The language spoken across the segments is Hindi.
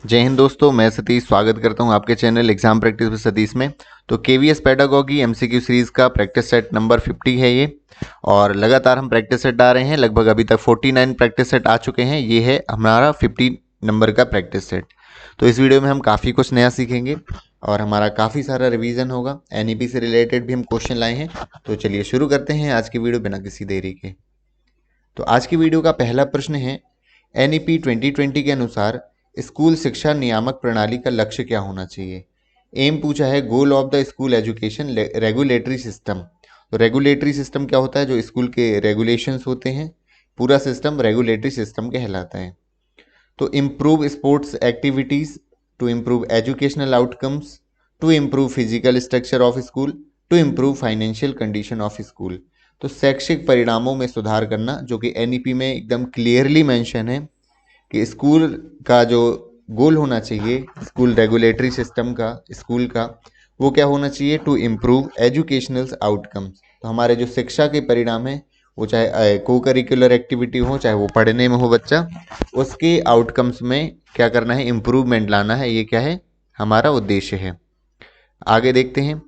जय हिंद दोस्तों, मैं सतीश स्वागत करता हूं आपके channel exam practice with Satish में। तो केवीएस पेडागॉजी एमसीक्यू सीरीज का प्रैक्टिस सेट नंबर 50 है ये। और लगातार हम प्रैक्टिस सेट आ रहे हैं, लगभग अभी तक 49 प्रैक्टिस सेट आ चुके हैं। ये है हमारा 50 नंबर का प्रैक्टिस सेट। तो इस वीडियो में हम काफ़ी कुछ नया सीखेंगे और हमारा काफ़ी सारा रिवीजन होगा। एनईपी से रिलेटेड भी हम क्वेश्चन लाए हैं। तो चलिए शुरू करते हैं आज की वीडियो बिना किसी देरी के। तो आज की वीडियो का पहला प्रश्न है, एनईपी 2020 के अनुसार स्कूल शिक्षा नियामक प्रणाली का लक्ष्य क्या होना चाहिए। एम पूछा है, goal of the school education regulatory system. तो रेगुलेटरी सिस्टम क्या होता है? जो स्कूल के रेगुलेशंस होते हैं, पूरा सिस्टम रेगुलेटरी सिस्टम कहलाता है। तो improve sports activities, to improve educational outcomes, to improve physical structure of school, to improve financial condition of school. तो शैक्षिक परिणामों में सुधार करना, जो कि एनईपी में एकदम क्लियरली मेंशन है कि स्कूल का जो गोल होना चाहिए, स्कूल रेगुलेटरी सिस्टम का, स्कूल का, वो क्या होना चाहिए? To improve educational outcomes. तो हमारे जो शिक्षा के परिणाम है, वो चाहे को करिकुलर एक्टिविटी हो, चाहे वो पढ़ने में हो बच्चा, उसके आउटकम्स में क्या करना है? इम्प्रूवमेंट लाना है। ये क्या है? हमारा उद्देश्य है। आगे देखते हैं,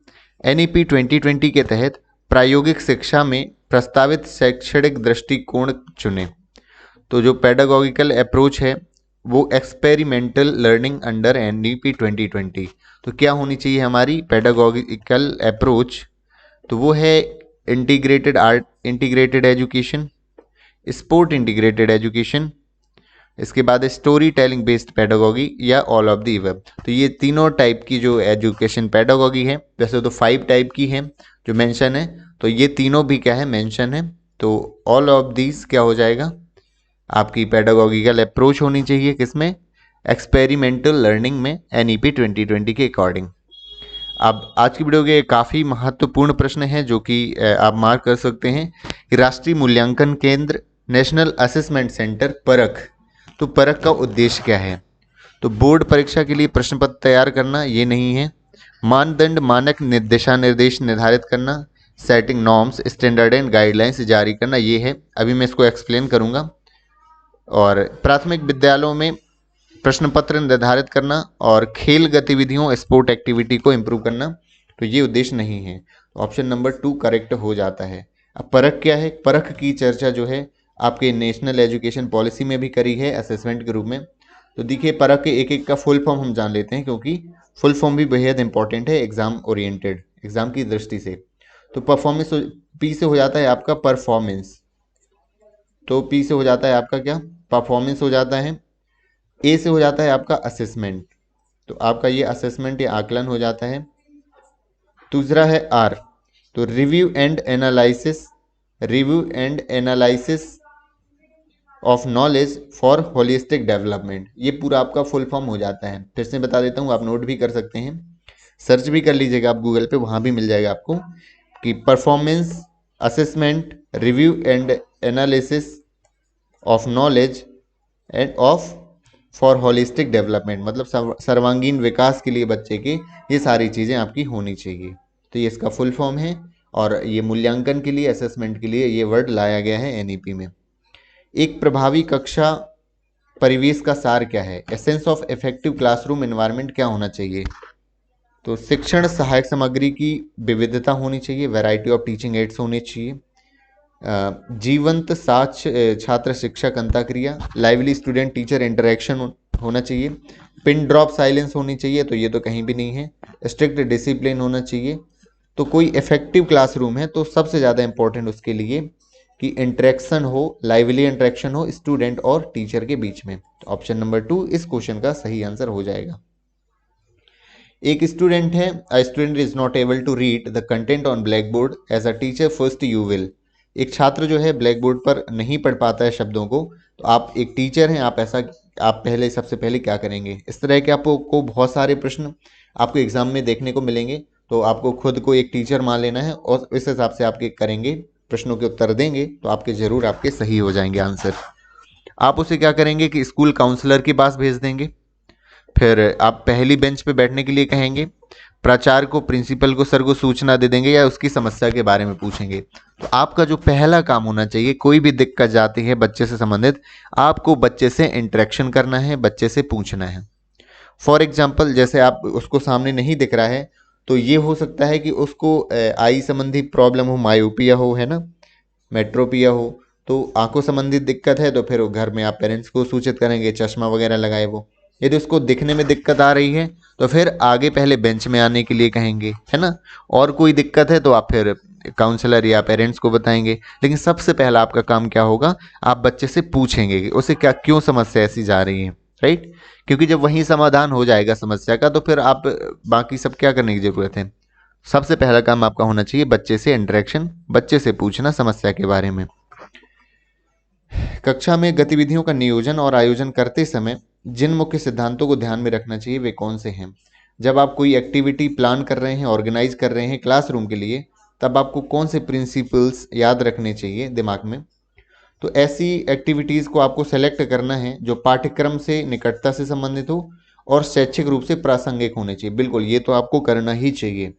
एनईपी 2020 के तहत प्रायोगिक शिक्षा में प्रस्तावित शैक्षणिक दृष्टिकोण चुनें। तो जो पेडागॉगिकल अप्रोच है वो एक्सपेरिमेंटल लर्निंग अंडर एनईपी 2020। तो क्या होनी चाहिए हमारी पेडागॉगिकल अप्रोच? तो वो है integrated art integrated education, sport integrated education, इसके बाद स्टोरी टेलिंग बेस्ड पेडागॉगी, या ऑल ऑफ द इवब। तो ये तीनों टाइप की जो एजुकेशन पेडागॉगी है, वैसे तो 5 टाइप की है जो मेंशन है, तो ये तीनों भी क्या है? मेंशन है। तो ऑल ऑफ दीज क्या हो जाएगा? आपकी पेडागॉगिकल अप्रोच होनी चाहिए किसमें? एक्सपेरिमेंटल लर्निंग में, एनईपी 2020 के अकॉर्डिंग। अब आज की वीडियो के काफ़ी महत्वपूर्ण प्रश्न है जो कि आप मार्क कर सकते हैं कि राष्ट्रीय मूल्यांकन केंद्र, नेशनल असेसमेंट सेंटर, परख। तो परख का उद्देश्य क्या है? तो बोर्ड परीक्षा के लिए प्रश्न पत्र तैयार करना, ये नहीं है। मानदंड, मानक, दिशा निर्देश निर्धारित करना, setting norms, standard and guidelines जारी करना, ये है। अभी मैं इसको एक्सप्लेन करूंगा। और प्राथमिक विद्यालयों में प्रश्न पत्र निर्धारित करना और खेल गतिविधियों, स्पोर्ट एक्टिविटी को इम्प्रूव करना, तो ये उद्देश्य नहीं है। ऑप्शन नंबर 2 करेक्ट हो जाता है। अब परख क्या है? परख की चर्चा जो है आपके नेशनल एजुकेशन पॉलिसी में भी करी है असेसमेंट के रूप में। तो देखिए, परख के एक एक का फुल फॉर्म हम जान लेते हैं, क्योंकि फुल फॉर्म भी बेहद इंपॉर्टेंट है एग्जाम ओरिएंटेड, एग्जाम की दृष्टि से। तो परफॉर्मेंस, पी से हो जाता है आपका परफॉर्मेंस। तो पी से हो जाता है आपका क्या? परफॉर्मेंस हो जाता है। ए से हो जाता है आपका असेसमेंट। तो आपका ये असेसमेंट या आकलन हो जाता है। दूसरा है आर, तो review and analysis, review and analysis of knowledge for holistic development. ये पूरा आपका फुल फॉर्म हो जाता है। फिर से बता देता हूँ, आप नोट भी कर सकते हैं, सर्च भी कर लीजिएगा आप गूगल पे, वहाँ भी मिल जाएगा आपको कि performance, assessment, review and analysis of knowledge end of for holistic development, मतलब सर्वांगीण विकास के लिए बच्चे के, ये सारी चीज़ें आपकी होनी चाहिए। तो ये इसका फुल फॉर्म है। और ये मूल्यांकन के लिए, असेसमेंट के लिए ये वर्ड लाया गया है एनईपी में। एक प्रभावी कक्षा परिवेश का सार क्या है? Essence of effective classroom environment क्या होना चाहिए? तो शिक्षण सहायक सामग्री की विविधता होनी चाहिए, वैरायटी ऑफ टीचिंग एड्स होनी चाहिए, जीवंत साक्ष्य छात्र शिक्षक अंतःक्रिया, लाइवली स्टूडेंट टीचर इंटरेक्शन होना चाहिए, पिन ड्रॉप साइलेंस होनी चाहिए, तो ये तो कहीं भी नहीं है, स्ट्रिक्ट डिसिप्लिन होना चाहिए। तो कोई इफेक्टिव क्लासरूम है तो सबसे ज़्यादा इंपॉर्टेंट उसके लिए कि इंटरेक्शन हो, लाइवली इंटरेक्शन हो स्टूडेंट और टीचर के बीच में। तो ऑप्शन नंबर 2 इस क्वेश्चन का सही आंसर हो जाएगा। एक स्टूडेंट है, a student is not able to read the content on blackboard, as a teacher first you will. एक छात्र जो है ब्लैक बोर्ड पर नहीं पढ़ पाता है शब्दों को, तो आप एक टीचर हैं, आप पहले, सबसे पहले क्या करेंगे? इस तरह के आपको बहुत सारे प्रश्न आपको एग्जाम में देखने को मिलेंगे। तो आपको खुद को एक टीचर मान लेना है और इस हिसाब से आपके करेंगे, प्रश्नों के उत्तर देंगे, तो आपके जरूर आपके सही हो जाएंगे आंसर। आप उसे क्या करेंगे कि स्कूल काउंसलर के पास भेज देंगे। फिर आप पहली बेंच पे बैठने के लिए कहेंगे, प्राचार्य को, प्रिंसिपल को, सर को सूचना दे देंगे या उसकी समस्या के बारे में पूछेंगे। तो आपका जो पहला काम होना चाहिए, कोई भी दिक्कत जाती है बच्चे से संबंधित, आपको बच्चे से इंटरेक्शन करना है, बच्चे से पूछना है। फॉर एग्जाम्पल जैसे आप उसको सामने नहीं दिख रहा है तो ये हो सकता है कि उसको आई संबंधी प्रॉब्लम हो, मायोपिया हो, है ना, मेट्रोपिया हो। तो आंखों संबंधित दिक्कत है तो फिर वो घर में आप पेरेंट्स को सूचित करेंगे, चश्मा वगैरह लगाए वो। यदि उसको दिखने में दिक्कत आ रही है तो फिर आगे पहले बेंच में आने के लिए कहेंगे, है ना। और कोई दिक्कत है तो आप फिर काउंसलर या पेरेंट्स को बताएंगे। लेकिन सबसे पहला आपका काम क्या होगा, आप बच्चे से पूछेंगे कि उसे क्या क्यों समस्या ऐसी जा रही है, राइट। क्योंकि जब वहीं समाधान हो जाएगा समस्या का तो फिर आप बाकी सब क्या करने की जरूरत है। सबसे पहला काम आपका होना चाहिए बच्चे से इंटरेक्शन, बच्चे से पूछना समस्या के बारे में। कक्षा में गतिविधियों का नियोजन और आयोजन करते समय जिन मुख्य सिद्धांतों को ध्यान में रखना चाहिए वे कौन से हैं। जब आप कोई एक्टिविटी प्लान कर रहे हैं, ऑर्गेनाइज कर रहे हैं क्लासरूम के लिए, तब आपको कौन से प्रिंसिपल्स याद रखने चाहिए दिमाग में। तो ऐसी एक्टिविटीज़ को आपको सेलेक्ट करना है जो पाठ्यक्रम से निकटता से संबंधित हो और शैक्षिक रूप से प्रासंगिक होने चाहिए। बिल्कुल, ये तो आपको करना ही चाहिए।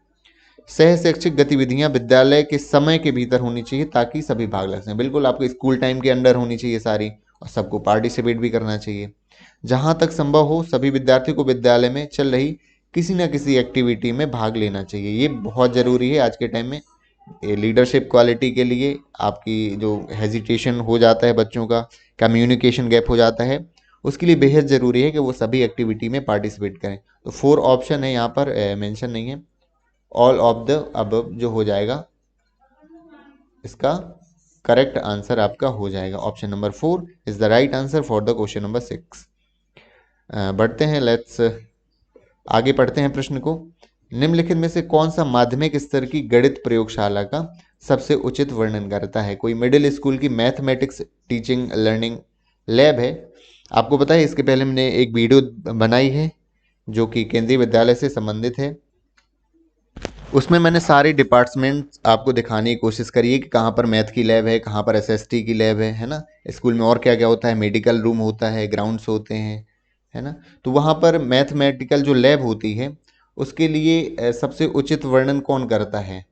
सह शैक्षिक गतिविधियां विद्यालय के समय के भीतर होनी चाहिए ताकि सभी भाग ले सकें। बिल्कुल, आपको स्कूल टाइम के अंडर होनी चाहिए सारी, और सबको पार्टिसिपेट भी करना चाहिए। जहां तक संभव हो सभी विद्यार्थियों को विद्यालय में चल रही किसी न किसी एक्टिविटी में भाग लेना चाहिए। ये बहुत ज़रूरी है आज के टाइम में। लीडरशिप क्वालिटी के लिए आपकी जो हेजिटेशन हो जाता है बच्चों का, कम्युनिकेशन गैप हो जाता है, उसके लिए बेहद ज़रूरी है कि वो सभी एक्टिविटी में पार्टिसिपेट करें। तो 4 ऑप्शन है यहाँ पर, मेंशन नहीं है। ऑल ऑफ द अबव जो हो जाएगा इसका करेक्ट आंसर आपका हो जाएगा। Option number 4 is the right answer for the question number 6। बढ़ते हैं, लेट्स आगे पढ़ते हैं प्रश्न को। निम्नलिखित में से कौन सा माध्यमिक स्तर की गणित प्रयोगशाला का सबसे उचित वर्णन करता है। कोई मिडिल स्कूल की मैथमेटिक्स टीचिंग लर्निंग लैब है। आपको पता है इसके पहले मैंने एक वीडियो बनाई है जो कि केंद्रीय विद्यालय से संबंधित है। उसमें मैंने सारे डिपार्टमेंट आपको दिखाने की कोशिश करी है कि कहाँ पर मैथ की लैब है, कहाँ पर एसएसटी की लैब है ना। स्कूल में और क्या क्या होता है, मेडिकल रूम होता है, ग्राउंड्स होते हैं, है ना। तो वहाँ पर मैथमेटिकल जो लैब होती है उसके लिए सबसे उचित वर्णन कौन करता है।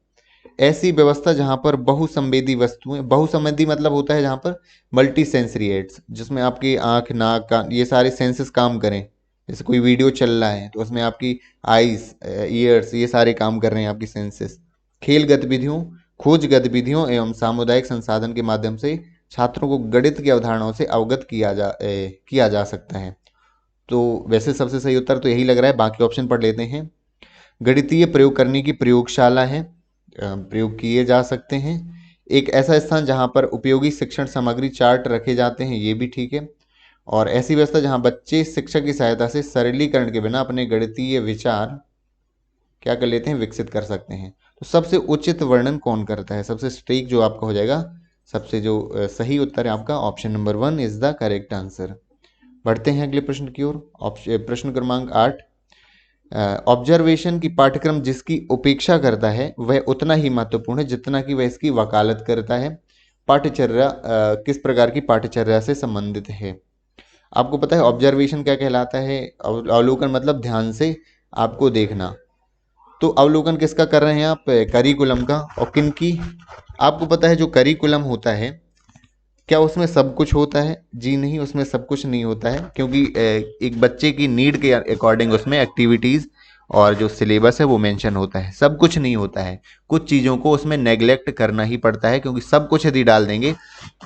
ऐसी व्यवस्था जहाँ पर बहुसंवेदी वस्तुएं, बहुसंवेदी मतलब होता है जहाँ पर मल्टी सेंसरी एड्स, जिसमें आपकी आँख, नाक, कान, ये सारे सेंसेस काम करें। जैसे कोई वीडियो चल रहा है तो उसमें आपकी आईज, ईयर्स, ये सारे काम कर रहे हैं आपकी सेंसेस। खेल गतिविधियों, खोज गतिविधियों एवं सामुदायिक संसाधन के माध्यम से छात्रों को गणित की अवधारणाओं से अवगत किया जा सकता है। तो वैसे सबसे सही उत्तर तो यही लग रहा है। बाकी ऑप्शन पढ़ लेते हैं। गणितीय प्रयोग करने की प्रयोगशाला है, प्रयोग किए जा सकते हैं। एक ऐसा स्थान जहां पर उपयोगी शिक्षण सामग्री चार्ट रखे जाते हैं, ये भी ठीक है। और ऐसी व्यवस्था जहां बच्चे शिक्षक की सहायता से सरलीकरण के बिना अपने गणितीय विचार क्या कर लेते हैं, विकसित कर सकते हैं। तो सबसे उचित वर्णन कौन करता है, सबसे सटीक जो आपका हो जाएगा, सबसे जो सही उत्तर है आपका option number 1 is the correct answer. बढ़ते हैं अगले प्रश्न की ओर। प्रश्न क्रमांक 8। ऑब्जर्वेशन की पाठ्यक्रम जिसकी उपेक्षा करता है वह उतना ही महत्वपूर्ण है जितना कि वह इसकी वकालत करता है। पाठ्यचर्या किस प्रकार की पाठ्यचर्या से संबंधित है। आपको पता है ऑब्जर्वेशन क्या कहलाता है। अवलोकन मतलब ध्यान से आपको देखना। तो अवलोकन किसका कर रहे हैं आप, करिकुलम का। और किन की, आपको पता है जो करिकुलम होता है क्या उसमें सब कुछ होता है। जी नहीं, उसमें सब कुछ नहीं होता है, क्योंकि एक बच्चे की नीड के अकॉर्डिंग उसमें एक्टिविटीज़ और जो सिलेबस है वो मेंशन होता है। सब कुछ नहीं होता है, कुछ चीज़ों को उसमें नेग्लेक्ट करना ही पड़ता है, क्योंकि सब कुछ यदि डाल देंगे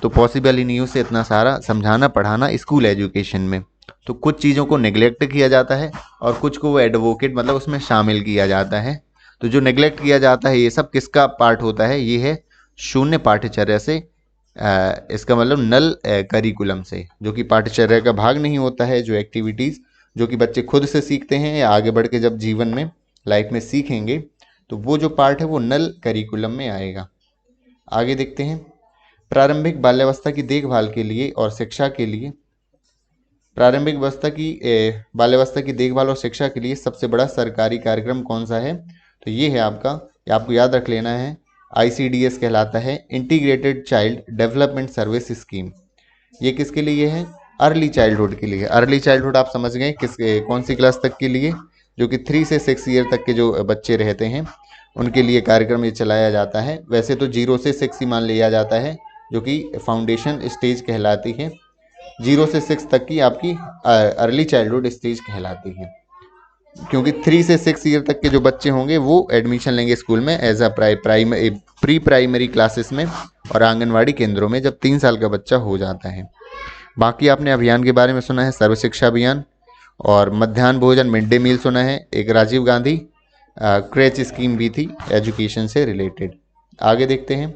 तो पॉसिबल ही नहीं उसे इतना सारा समझाना पढ़ाना स्कूल एजुकेशन में। तो कुछ चीज़ों को नेग्लेक्ट किया जाता है और कुछ को वो एडवोकेट मतलब उसमें शामिल किया जाता है। तो जो नेग्लेक्ट किया जाता है ये सब किसका पार्ट होता है, ये है शून्य पाठ्यचर्या से, इसका मतलब नल करिकुलम से, जो कि पाठ्यचर्या का भाग नहीं होता है। जो एक्टिविटीज़ जो कि बच्चे खुद से सीखते हैं या आगे बढ़ के जब जीवन में लाइफ में सीखेंगे, तो वो जो पार्ट है वो नल करिकुलम में आएगा। आगे देखते हैं। प्रारंभिक बाल्यावस्था की देखभाल के लिए और शिक्षा के लिए, प्रारंभिक बाल्यावस्था की देखभाल और शिक्षा के लिए सबसे बड़ा सरकारी कार्यक्रम कौन सा है। तो ये है आपका, ये आपको याद रख लेना है, ICDS कहलाता है, integrated child development service scheme. ये किसके लिए है, अर्ली चाइल्डहुड के लिए। अर्ली चाइल्डहुड आप समझ गए किस कौन सी क्लास तक के लिए, जो कि 3 से 6 ईयर तक के जो बच्चे रहते हैं उनके लिए कार्यक्रम ये चलाया जाता है। वैसे तो 0 से 6 ही मान लिया जाता है, जो कि फाउंडेशन स्टेज कहलाती है। 0 से 6 तक की आपकी अर्ली चाइल्डहुड स्टेज कहलाती है। क्योंकि 3 से 6 ईयर तक के जो बच्चे होंगे वो एडमिशन लेंगे स्कूल में as a pre primary classes में और आंगनवाड़ी केंद्रों में जब 3 साल का बच्चा हो जाता है। बाकी आपने अभियान के बारे में सुना है, सर्व शिक्षा अभियान, और मध्याह्न भोजन मिड डे मील सुना है, एक राजीव गांधी क्रेच स्कीम भी थी एजुकेशन से रिलेटेड। आगे देखते हैं,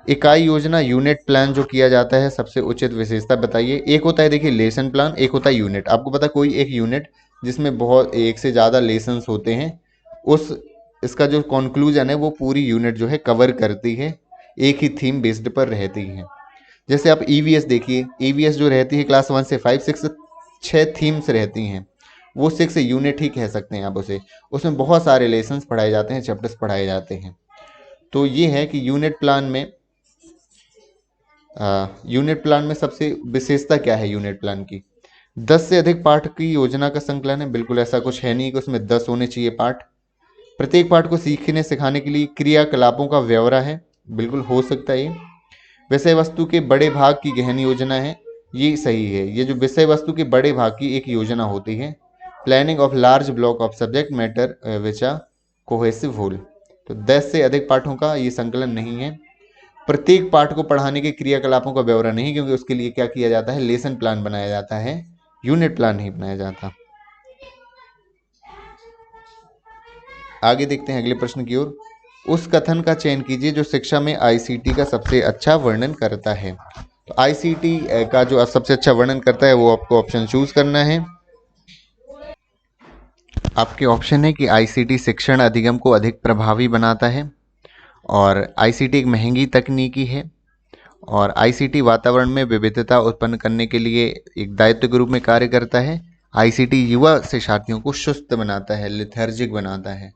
इकाई योजना यूनिट प्लान जो किया जाता है सबसे उचित विशेषता बताइए। एक होता है देखिए लेसन प्लान, एक होता है यूनिट। आपको पता कोई एक यूनिट जिसमें बहुत एक से ज़्यादा लेसन्स होते हैं, उस इसका जो कंक्लूजन है वो पूरी यूनिट जो है कवर करती है, एक ही थीम बेस्ड पर रहती है। जैसे आप ईवीएस देखिए, ईवीएस जो रहती है क्लास 1 से 5 6 6 थीम्स रहती हैं, वो 6 यूनिट ही कह सकते हैं आप उसे। उसमें बहुत सारे लेसन्स पढ़ाए जाते हैं, चैप्टर्स पढ़ाए जाते हैं। तो ये है कि यूनिट प्लान में सबसे विशेषता क्या है यूनिट प्लान की। 10 से अधिक पाठ की योजना का संकलन है, बिल्कुल ऐसा कुछ है नहीं कि उसमें 10 होने चाहिए पाठ। प्रत्येक पाठ को सीखने सिखाने के लिए क्रियाकलापों का ब्यौरा है, बिल्कुल हो सकता है ये। विषय वस्तु के बड़े भाग की गहन योजना है, ये सही है। ये जो विषय वस्तु के बड़े भाग की एक योजना होती है, planning of large block of subject matter which are cohesive whole. तो 10 से अधिक पाठों का ये संकलन नहीं है। प्रत्येक पाठ को पढ़ाने के क्रियाकलापों का ब्यौरा नहीं, क्योंकि उसके लिए क्या किया जाता है, लेसन प्लान बनाया जाता है, यूनिट प्लान नहीं बनाया जाता। आगे देखते हैं अगले प्रश्न की ओर। उस कथन का चयन कीजिए जो शिक्षा में आईसीटी का सबसे अच्छा वर्णन करता है। तो आईसीटी का जो सबसे अच्छा वर्णन करता है वो आपको ऑप्शन चूज करना है। आपके ऑप्शन है कि आईसीटी शिक्षण अधिगम को अधिक प्रभावी बनाता है, और आईसीटी एक महंगी तकनीकी है, और आईसीटी वातावरण में विविधता उत्पन्न करने के लिए एक दायित्व के रूप में कार्य करता है। आईसीटी युवा शिक्षार्थियों को सुस्त बनाता है, लेथर्जिक बनाता है।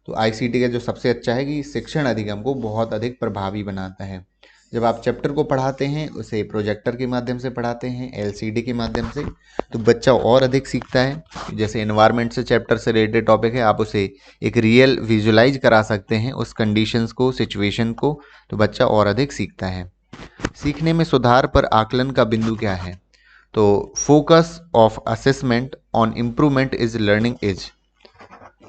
तो आईसीटी का जो सबसे अच्छा है कि शिक्षण अधिगम को बहुत अधिक प्रभावी बनाता है। जब आप चैप्टर को पढ़ाते हैं, उसे प्रोजेक्टर के माध्यम से पढ़ाते हैं, एलसीडी के माध्यम से, तो बच्चा और अधिक सीखता है। जैसे एनवायरनमेंट से चैप्टर से रिलेटेड टॉपिक है, आप उसे एक रियल विजुलाइज करा सकते हैं उस कंडीशंस को, सिचुएशन को, तो बच्चा और अधिक सीखता है। सीखने में सुधार पर आकलन का बिंदु क्या है। तो focus of assessment on improvement is learning is.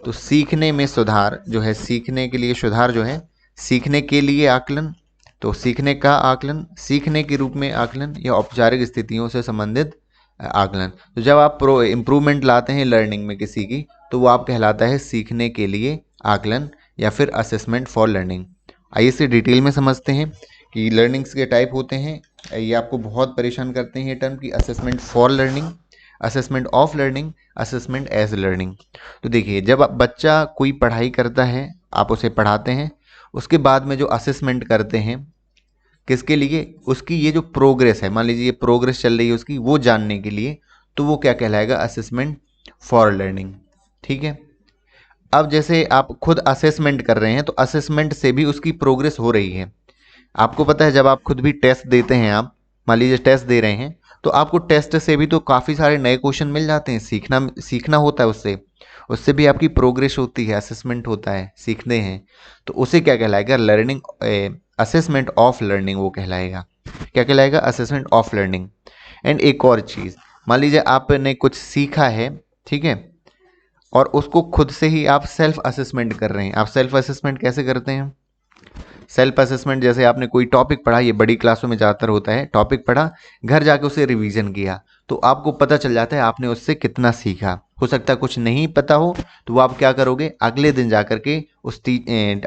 तो सीखने में सुधार जो है, सीखने के लिए सुधार जो है, सीखने के लिए आकलन, तो सीखने का आकलन, सीखने के रूप में आकलन, या औपचारिक स्थितियों से संबंधित आकलन। तो जब आप इम्प्रूवमेंट लाते हैं लर्निंग में किसी की, तो वो आप कहलाता है सीखने के लिए आकलन या फिर असेसमेंट फॉर लर्निंग। आइए इसे डिटेल में समझते हैं कि लर्निंग्स के टाइप होते हैं। ये आपको बहुत परेशान करते हैं ये टर्म की, assessment for learning, assessment of learning, assessment as learning. तो देखिए, जब बच्चा कोई पढ़ाई करता है, आप उसे पढ़ाते हैं, उसके बाद में जो असेसमेंट करते हैं, किसके लिए, उसकी ये जो प्रोग्रेस है, मान लीजिए ये प्रोग्रेस चल रही है उसकी, वो जानने के लिए, तो वो क्या कहलाएगा, असेसमेंट फॉर लर्निंग। ठीक है। अब जैसे आप खुद असेसमेंट कर रहे हैं, तो असेसमेंट से भी उसकी प्रोग्रेस हो रही है। आपको पता है जब आप खुद भी टेस्ट देते हैं, आप मान लीजिए टेस्ट दे रहे हैं, तो आपको टेस्ट से भी तो काफ़ी सारे नए क्वेश्चन मिल जाते हैं, सीखना होता है उससे, उससे भी आपकी प्रोग्रेस होती है, असेसमेंट होता है, सीखते हैं। तो उसे क्या कहलाएगा, लर्निंग, असेसमेंट ऑफ लर्निंग वो कहलाएगा। क्या कहलाएगा, असेसमेंट ऑफ लर्निंग। एंड एक और चीज़, मान लीजिए आपने कुछ सीखा है, ठीक है, और उसको खुद से ही आप सेल्फ असेसमेंट कर रहे हैं। आप सेल्फ असेसमेंट कैसे करते हैं, सेल्फ असेसमेंट जैसे आपने कोई टॉपिक पढ़ा, ये बड़ी क्लासों में ज़्यादातर होता है, टॉपिक पढ़ा, घर जाके उसे रिवीजन किया, तो आपको पता चल जाता है आपने उससे कितना सीखा। हो सकता है कुछ नहीं पता हो, तो वो आप क्या करोगे, अगले दिन जा कर के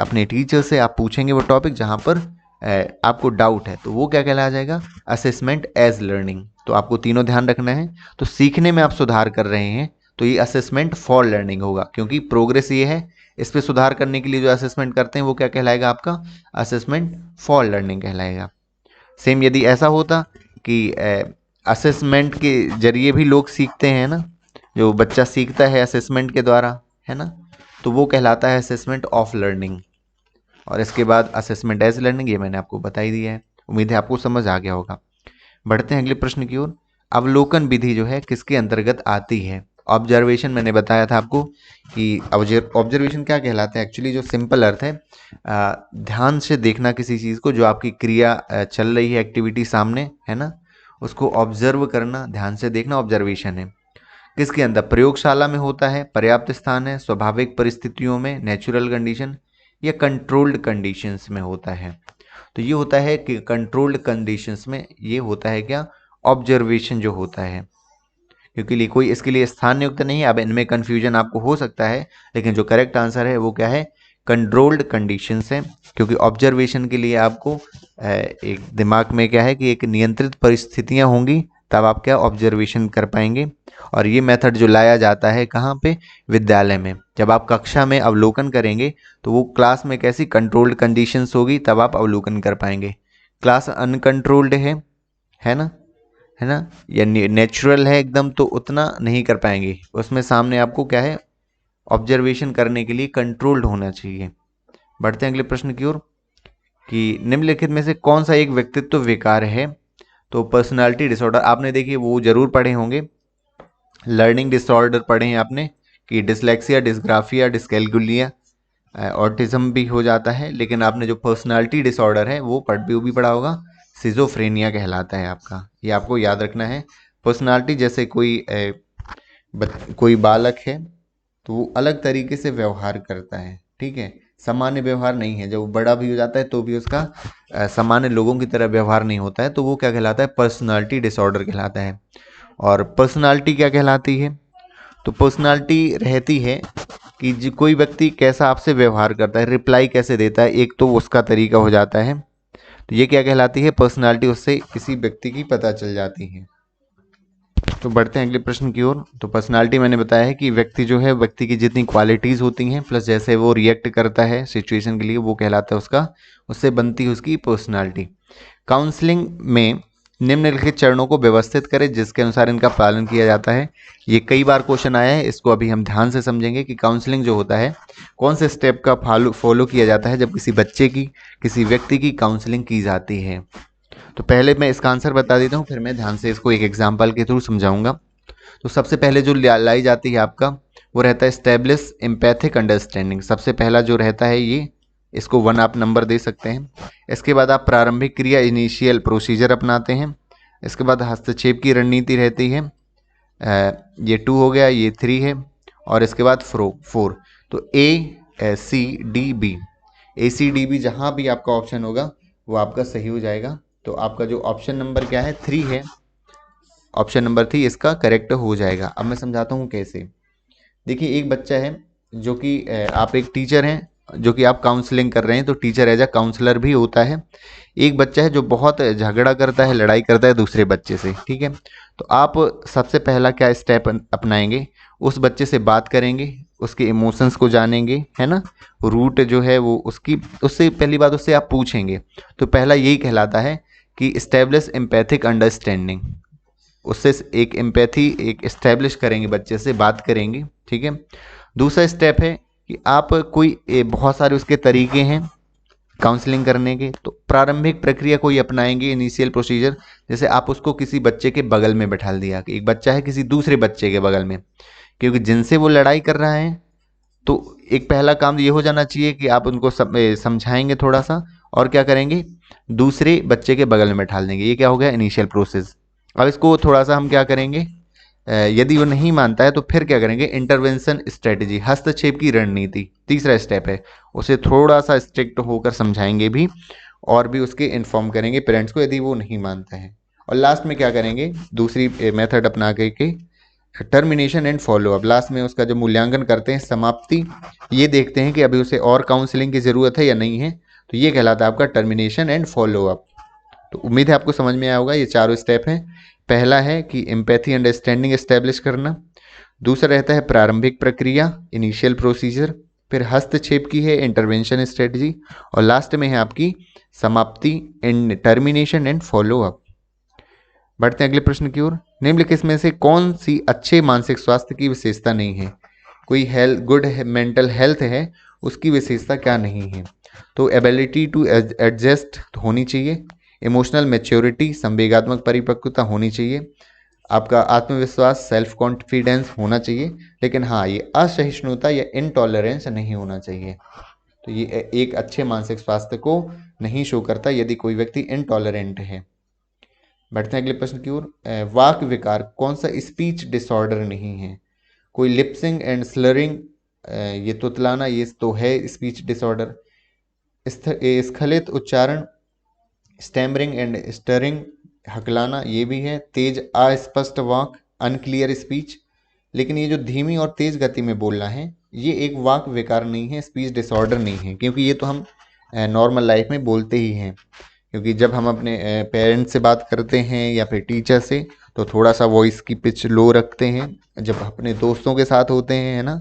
अपने टीचर से आप पूछेंगे वो टॉपिक जहाँ पर आपको डाउट है, तो वो क्या कहलाया जाएगा, असेसमेंट एज लर्निंग। तो आपको तीनों ध्यान रखना है। तो सीखने में आप सुधार कर रहे हैं, तो ये असेसमेंट फॉर लर्निंग होगा, क्योंकि प्रोग्रेस ये है, इस पर सुधार करने के लिए जो असेसमेंट करते हैं वो क्या कहलाएगा, आपका असेसमेंट फॉर लर्निंग कहलाएगा। सेम यदि ऐसा होता कि असेसमेंट के जरिए भी लोग सीखते हैं ना, जो बच्चा सीखता है असेसमेंट के द्वारा, है ना, तो वो कहलाता है असेसमेंट ऑफ लर्निंग। और इसके बाद असेसमेंट एज लर्निंग, ये मैंने आपको बता ही दिया है। उम्मीद है आपको समझ आ गया होगा। बढ़ते हैं अगले प्रश्न की ओर। अवलोकन विधि जो है किसके अंतर्गत आती है। ऑब्जर्वेशन मैंने बताया था आपको कि ऑब्जर्वेशन क्या कहलाता है, एक्चुअली जो सिंपल अर्थ है, ध्यान से देखना किसी चीज़ को, जो आपकी क्रिया चल रही है, एक्टिविटी सामने है ना, उसको ऑब्जर्व करना, ध्यान से देखना ऑब्जर्वेशन है। किसके अंदर? प्रयोगशाला में होता है, पर्याप्त स्थान है, स्वाभाविक परिस्थितियों में, नेचुरल कंडीशन, या कंट्रोल्ड कंडीशंस में होता है। तो ये होता है कि कंट्रोल्ड कंडीशंस में ये होता है क्या? ऑब्जर्वेशन जो होता है, क्योंकि कोई इसके लिए स्थान नियुक्त नहीं है। अब इनमें कंफ्यूजन आपको हो सकता है, लेकिन जो करेक्ट आंसर है वो क्या है? कंट्रोल्ड कंडीशंस है, क्योंकि ऑब्जर्वेशन के लिए आपको एक दिमाग में क्या है कि एक नियंत्रित परिस्थितियां होंगी, तब आप क्या ऑब्जर्वेशन कर पाएंगे। और ये मेथड जो लाया जाता है कहाँ पे? विद्यालय में। जब आप कक्षा में अवलोकन करेंगे तो वो क्लास में कैसी कंट्रोल्ड कंडीशंस होगी, तब आप अवलोकन कर पाएंगे। क्लास अनकंट्रोल्ड है ना, है ना, या नेचुरल है एकदम, तो उतना नहीं कर पाएंगे। उसमें सामने आपको क्या है? ऑब्जर्वेशन करने के लिए कंट्रोल्ड होना चाहिए। बढ़ते हैं अगले प्रश्न की ओर कि निम्नलिखित में से कौन सा एक व्यक्तित्व विकार है? तो पर्सनालिटी डिसऑर्डर आपने देखिए वो जरूर पढ़े होंगे, लर्निंग डिसऑर्डर पढ़े हैं आपने कि डिसलेक्सिया, डिस्ग्राफिया, डिस्कैलकुलिया, ऑटिज्म भी हो जाता है। लेकिन आपने जो पर्सनालिटी डिसऑर्डर है वो भी पढ़ा होगा, सिजोफ्रेनिया कहलाता है आपका। ये आपको याद रखना है। पर्सनालिटी जैसे कोई बालक है तो वो अलग तरीके से व्यवहार करता है, ठीक है, सामान्य व्यवहार नहीं है। जब वो बड़ा भी हो जाता है तो भी उसका सामान्य लोगों की तरह व्यवहार नहीं होता है, तो वो क्या कहलाता है? पर्सनालिटी डिसऑर्डर कहलाता है। और पर्सनालिटी क्या कहलाती है? तो पर्सनालिटी रहती है कि कोई व्यक्ति कैसा आपसे व्यवहार करता है, रिप्लाई कैसे देता है, एक तो उसका तरीका हो जाता है। तो ये क्या कहलाती है? पर्सनालिटी। उससे किसी व्यक्ति की पता चल जाती है। तो बढ़ते हैं अगले प्रश्न की ओर। तो पर्सनालिटी मैंने बताया है कि व्यक्ति जो है, व्यक्ति की जितनी क्वालिटीज होती हैं प्लस जैसे वो रिएक्ट करता है सिचुएशन के लिए, वो कहलाता है उसका, उससे बनती है उसकी पर्सनालिटी। काउंसलिंग में निम्नलिखित चरणों को व्यवस्थित करें जिसके अनुसार इनका पालन किया जाता है। ये कई बार क्वेश्चन आया है, इसको अभी हम ध्यान से समझेंगे कि काउंसलिंग जो होता है कौन से स्टेप का फॉलो किया जाता है जब किसी बच्चे की, किसी व्यक्ति की काउंसलिंग की जाती है। तो पहले मैं इसका आंसर बता देता हूँ, फिर मैं ध्यान से इसको एक एग्जाम्पल के थ्रू समझाऊंगा। तो सबसे पहले जो लाई जाती है आपका, वो रहता है स्टैब्लिश एम्पैथिक अंडरस्टैंडिंग। सबसे पहला जो रहता है ये, इसको 1 आप नंबर दे सकते हैं। इसके बाद आप प्रारंभिक क्रिया, इनिशियल प्रोसीजर अपनाते हैं। इसके बाद हस्तक्षेप की रणनीति रहती है, ये 2 हो गया, ये 3 है, और इसके बाद 4। तो ACDB, ACDB जहाँ भी आपका ऑप्शन होगा वो आपका सही हो जाएगा। तो आपका जो ऑप्शन नंबर क्या है? 3 है, ऑप्शन नंबर 3 इसका करेक्ट हो जाएगा। अब मैं समझाता हूँ कैसे। देखिए एक बच्चा है जो कि आप एक टीचर हैं जो कि आप काउंसलिंग कर रहे हैं, तो टीचर एज अ काउंसलर भी होता है। एक बच्चा है जो बहुत झगड़ा करता है, लड़ाई करता है दूसरे बच्चे से, ठीक है। तो आप सबसे पहला क्या स्टेप अपनाएंगे? उस बच्चे से बात करेंगे, उसके इमोशंस को जानेंगे, है ना, रूट जो है वो उसकी, उससे पहली बात उससे आप पूछेंगे। तो पहला यही कहलाता है कि इस्टेब्लिश एम्पैथिक अंडरस्टैंडिंग। उससे एक एम्पैथी एक इस्टेब्लिश करेंगे, बच्चे से बात करेंगे, ठीक है। दूसरा स्टेप है कि आप बहुत सारे उसके तरीके हैं काउंसलिंग करने के, तो प्रारंभिक प्रक्रिया कोई अपनाएंगे, इनिशियल प्रोसीजर। जैसे आप उसको किसी बच्चे के बगल में बैठा दिया कि एक बच्चा है किसी दूसरे बच्चे के बगल में, क्योंकि जिनसे वो लड़ाई कर रहा है, तो एक पहला काम ये हो जाना चाहिए कि आप उनको समझाएंगे थोड़ा सा, और क्या करेंगे? दूसरे बच्चे के बगल में बैठा देंगे। ये क्या हो गया? Initial process. अब इसको थोड़ा सा हम क्या करेंगे, यदि वो नहीं मानता है तो फिर क्या करेंगे? इंटरवेंशन स्ट्रेटजी, हस्तक्षेप की रणनीति, तीसरा स्टेप है। उसे थोड़ा सा स्ट्रिक्ट होकर समझाएंगे भी, और भी उसके इन्फॉर्म करेंगे पेरेंट्स को यदि वो नहीं मानता है। और लास्ट में क्या करेंगे? दूसरी मेथड अपना के termination and follow up. Last में उसका जो मूल्यांकन करते हैं, समाप्ति, ये देखते हैं कि अभी उसे और काउंसलिंग की ज़रूरत है या नहीं है। तो ये कहलाता है आपका टर्मिनेशन एंड फॉलो अप। तो उम्मीद है आपको समझ में आया होगा। ये चारों स्टेप हैं। पहला है कि एम्पैथी अंडरस्टैंडिंग एस्टेब्लिश करना, दूसरा रहता है प्रारंभिक प्रक्रिया, इनिशियल प्रोसीजर, फिर हस्तक्षेप की है इंटरवेंशन स्ट्रेटजी, और लास्ट में है आपकी समाप्ति and termination and follow up. बढ़ते हैं अगले प्रश्न की ओर। निम्नलिखित में से कौन सी अच्छे मानसिक स्वास्थ्य की विशेषता नहीं है? कोई गुड मेंटल हेल्थ है, उसकी विशेषता क्या नहीं है? तो एबिलिटी टू एडजस्ट होनी चाहिए, इमोशनल मैच्योरिटी, संवेगात्मक परिपक्वता होनी चाहिए, आपका आत्मविश्वास सेल्फ कॉन्फिडेंस होना चाहिए, लेकिन हाँ ये असहिष्णुता या इनटॉलरेंस नहीं होना चाहिए। तो ये एक अच्छे मानसिक स्वास्थ्य को नहीं शो करता यदि कोई व्यक्ति इनटॉलरेंट है। बढ़ते हैं अगले प्रश्न की ओर। वाक विकार कौन सा स्पीच डिसऑर्डर नहीं है? कोई लिपसिंग एंड स्लरिंग, ये तुतलाना, ये तो है स्पीच डिसऑर्डर। स्खलित उच्चारण, स्टैमरिंग एंड स्टरिंग, हकलाना, ये भी है। तेज अस्पष्ट वाक, अनक्लियर स्पीच। लेकिन ये जो धीमी और तेज गति में बोलना है, ये एक वाक विकार नहीं है, स्पीच डिसऑर्डर नहीं है, क्योंकि ये तो हम नॉर्मल लाइफ में बोलते ही हैं। क्योंकि जब हम अपने पेरेंट्स से बात करते हैं या फिर टीचर से, तो थोड़ा सा वॉइस की पिच लो रखते हैं। जब अपने दोस्तों के साथ होते हैं, है ना,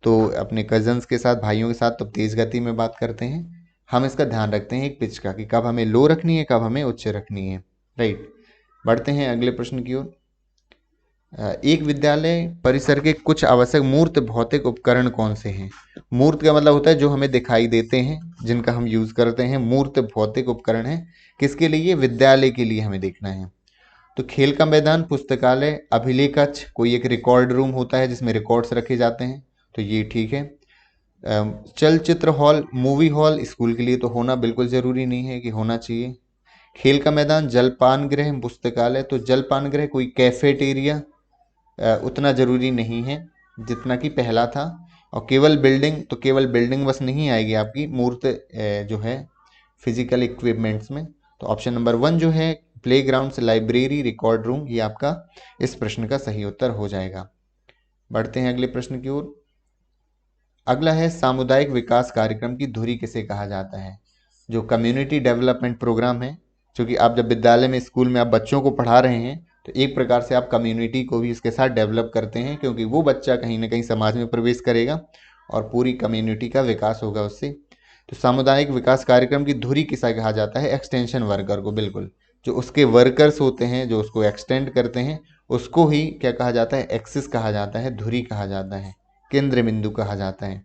तो अपने कजन्स के साथ, भाइयों के साथ, तो तेज़ गति में बात करते हैं। हम इसका ध्यान रखते हैं एक पिच का, कि कब हमें लो रखनी है, कब हमें उच्च रखनी है। राइट। बढ़ते हैं अगले प्रश्न की ओर। एक विद्यालय परिसर के कुछ आवश्यक मूर्त भौतिक उपकरण कौन से हैं? मूर्त का मतलब होता है जो हमें दिखाई देते हैं, जिनका हम यूज करते हैं। मूर्त भौतिक उपकरण है किसके लिए? विद्यालय के लिए हमें देखना है। तो खेल का मैदान, पुस्तकालय, अभिलेख कक्ष, कोई एक रिकॉर्ड रूम होता है जिसमें रिकॉर्ड्स रखे जाते हैं, तो ये ठीक है। चलचित्र हॉल, मूवी हॉल स्कूल के लिए तो होना बिल्कुल ज़रूरी नहीं है कि होना चाहिए। खेल का मैदान, जलपान गृह, पुस्तकालय, तो जलपान गृह कोई कैफेटेरिया उतना ज़रूरी नहीं है जितना कि पहला था। और केवल बिल्डिंग, तो केवल बिल्डिंग बस नहीं आएगी आपकी मूर्त जो है फिजिकल इक्विपमेंट्स में। तो ऑप्शन नंबर 1 जो है प्लेग्राउंड्स, लाइब्रेरी, रिकॉर्ड रूम, ये आपका इस प्रश्न का सही उत्तर हो जाएगा। बढ़ते हैं अगले प्रश्न की ओर। अगला है सामुदायिक विकास कार्यक्रम की धुरी किसे कहा जाता है? जो कम्युनिटी डेवलपमेंट प्रोग्राम है, क्योंकि आप जब विद्यालय में, स्कूल में आप बच्चों को पढ़ा रहे हैं, तो एक प्रकार से आप कम्युनिटी को भी इसके साथ डेवलप करते हैं, क्योंकि वो बच्चा कहीं ना कहीं समाज में प्रवेश करेगा और पूरी कम्युनिटी का विकास होगा उससे। तो सामुदायिक विकास कार्यक्रम की धुरी किसे कहा जाता है? एक्सटेंशन वर्कर को, बिल्कुल। जो उसके वर्कर्स होते हैं, जो उसको एक्सटेंड करते हैं, उसको ही क्या कहा जाता है? एक्सिस कहा जाता है, धुरी कहा जाता है, केंद्र बिंदु कहा जाता है।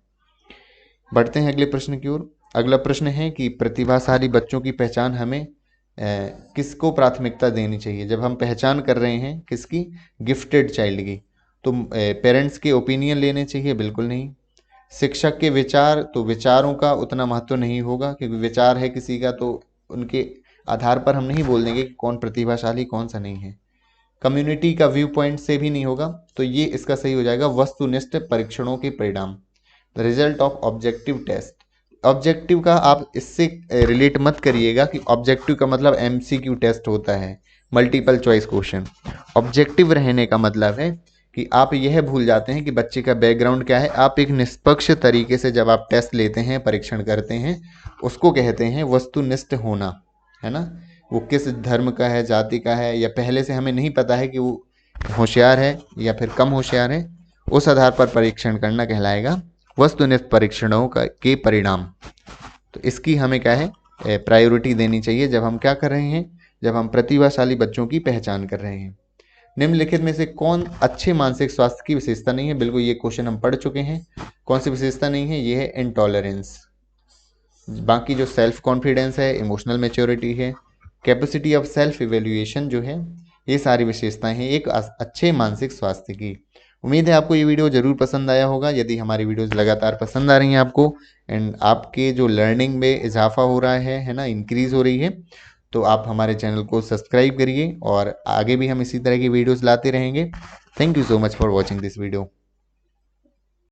बढ़ते हैं अगले प्रश्न की ओर। अगला प्रश्न है कि प्रतिभाशाली बच्चों की पहचान हमें किसको प्राथमिकता देनी चाहिए? जब हम पहचान कर रहे हैं किसकी? गिफ्टेड चाइल्ड की, तो पेरेंट्स के ओपिनियन लेने चाहिए? बिल्कुल नहीं। शिक्षक के विचार, तो विचारों का उतना महत्व नहीं होगा, क्योंकि विचार है किसी का, तो उनके आधार पर हम नहीं बोल देंगे कि कौन प्रतिभाशाली कौन सा नहीं है। कम्युनिटी का व्यू पॉइंट से भी नहीं होगा, तो ये इसका सही हो जाएगा वस्तुनिष्ठ परीक्षणों के परिणाम, the result of objective test. Objective का आप इससे रिलेट मत करिएगा कि ऑब्जेक्टिव का मतलब एमसीक्यू टेस्ट होता है, मल्टीपल चॉइस क्वेश्चन। ऑब्जेक्टिव रहने का मतलब है कि आप यह भूल जाते हैं कि बच्चे का बैकग्राउंड क्या है। आप एक निष्पक्ष तरीके से जब आप टेस्ट लेते हैं, परीक्षण करते हैं, उसको कहते हैं वस्तुनिष्ठ होना, है ना। वो किस धर्म का है, जाति का है, या पहले से हमें नहीं पता है कि वो होशियार है या फिर कम होशियार है, उस आधार पर परीक्षण करना कहलाएगा वस्तुनिष्ठ परीक्षणों का के परिणाम। तो इसकी हमें क्या है? प्रायोरिटी देनी चाहिए जब हम क्या कर रहे हैं? जब हम प्रतिभाशाली बच्चों की पहचान कर रहे हैं। निम्नलिखित में से कौन अच्छे मानसिक स्वास्थ्य की विशेषता नहीं है? बिल्कुल, ये क्वेश्चन हम पढ़ चुके हैं। कौन सी विशेषता नहीं है? ये है इंटॉलरेंस। बाकी जो सेल्फ कॉन्फिडेंस है, इमोशनल मेच्योरिटी है, कैपेसिटी ऑफ सेल्फ इवेल्युएशन जो है, ये सारी विशेषताएं हैं एक अच्छे मानसिक स्वास्थ्य की। उम्मीद है आपको ये वीडियो ज़रूर पसंद आया होगा। यदि हमारी वीडियोस लगातार पसंद आ रही हैं आपको, एंड आपके जो लर्निंग में इजाफा हो रहा है ना, इंक्रीज़ हो रही है, तो आप हमारे चैनल को सब्सक्राइब करिए और आगे भी हम इसी तरह की वीडियोस लाते रहेंगे। Thank you so much for watching this video.